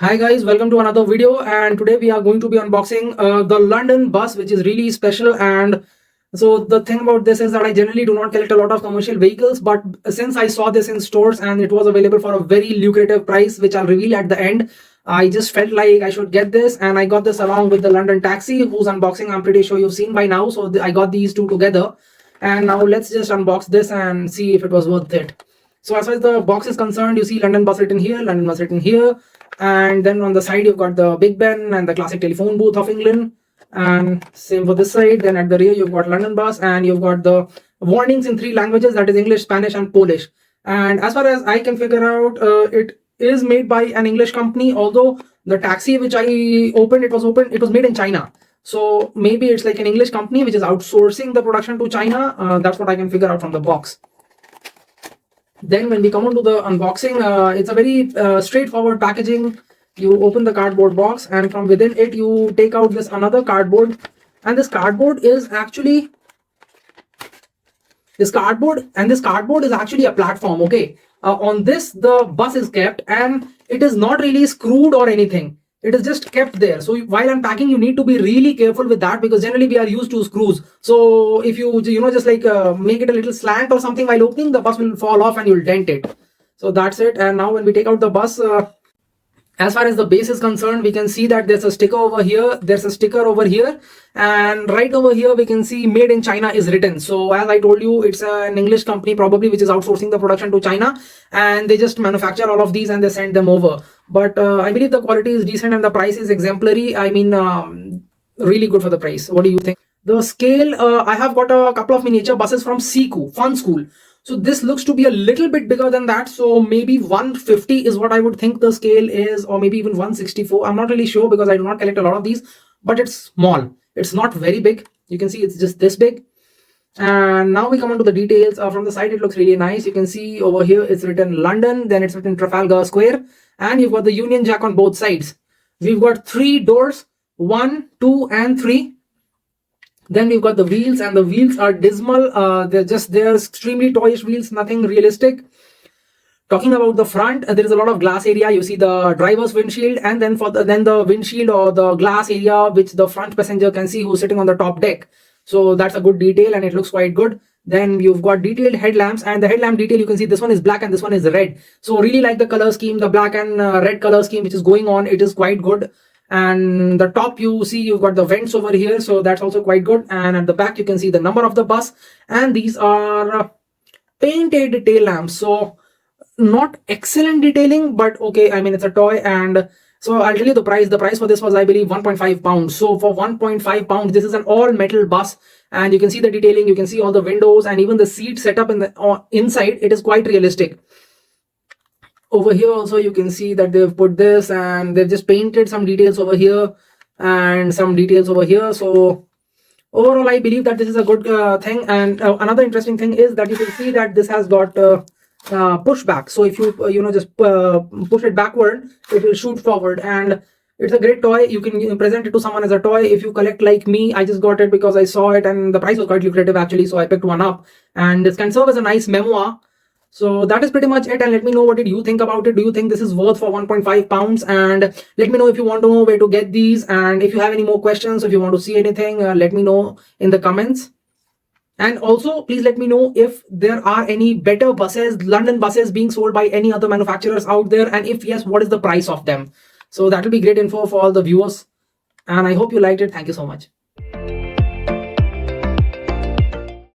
Hi guys, welcome to another video, and today we are going to be unboxing the London bus, which is really special. And so the thing about this is that I generally do not collect a lot of commercial vehicles, but since I saw this in stores and it was available for a very lucrative price, which I'll reveal at the end, I just felt like I should get this, and I got this along with the London taxi, whose unboxing I'm pretty sure you've seen by now. So I got these two together, and now let's just unbox this and see if it was worth it. So as far as the box is concerned, you see London bus written here, London bus written here, and then on the side you've got the Big Ben and the classic telephone booth of England, and same for this side. Then at the rear you've got London bus, and you've got the warnings in 3 languages, that is English, Spanish and Polish. And as far as I can figure out, it is made by an English company, although the taxi which I opened, it was made in China. So maybe it's like an English company which is outsourcing the production to China. That's what I can figure out from the box. Then when we come on to the unboxing, it's a very straightforward packaging. You open the cardboard box, and from within it you take out this another cardboard, and this cardboard is actually a platform. Okay, on this the bus is kept, and it is not really screwed or anything. It is just kept there. So while unpacking, you need to be really careful with that, because generally we are used to screws. So if you just like make it a little slant or something while opening, the bus will fall off and you'll dent it. So that's it. And now when we take out the bus, as far as the base is concerned, we can see that there's a sticker over here, there's a sticker over here, and right over here we can see made in China is written. So as I told you, it's an English company probably which is outsourcing the production to China, and they just manufacture all of these and they send them over. But I believe the quality is decent and the price is exemplary. I mean, really good for the price. What do you think? The scale, I have got a couple of miniature buses from Siku Fun School. So this looks to be a little bit bigger than that. So maybe 150 is what I would think the scale is, or maybe even 164. I'm not really sure because I do not collect a lot of these, but it's small. It's not very big. You can see it's just this big. And now we come on to the details. From the side, it looks really nice. You can see over here it's written London, then it's written Trafalgar Square, and you've got the Union Jack on both sides. We've got 3 doors, 1, 2 and 3. Then we've got the wheels, and the wheels are dismal. They're extremely toyish wheels, nothing realistic. Talking about the front, there is a lot of glass area. You see the driver's windshield, and then the windshield or the glass area which the front passenger can see who's sitting on the top deck. So that's a good detail and it looks quite good. Then you've got detailed headlamps, and the headlamp detail, you can see this one is black and this one is red. So really like the color scheme, the black and red color scheme which is going on. It is quite good. And the top, you see you've got the vents over here, so that's also quite good. And at the back you can see the number of the bus, and these are painted tail lamps. So not excellent detailing, but okay, I mean it's a toy. And so I'll tell you the price. The price for this was, I believe, 1.5 pounds. So for 1.5 pounds, this is an all metal bus, and you can see the detailing, you can see all the windows, and even the seat setup in the inside, it is quite realistic. Over here also you can see that they've put this, and they've just painted some details over here and some details over here. So overall I believe that this is a good thing. And another interesting thing is that you can see that this has got pushback. So if you just push it backward, it will shoot forward, and it's a great toy. You can present it to someone as a toy. If you collect like me, I just got it because I saw it and the price was quite lucrative actually, so I picked one up, and this can serve as a nice memoir. So that is pretty much it, and let me know what did you think about it. Do you think this is worth for 1.5 pounds? And let me know if you want to know where to get these, and if you have any more questions, if you want to see anything, let me know in the comments. And also please let me know if there are any better buses, London buses, being sold by any other manufacturers out there, and if yes, what is the price of them. So that will be great info for all the viewers, and I hope you liked it. Thank you so much.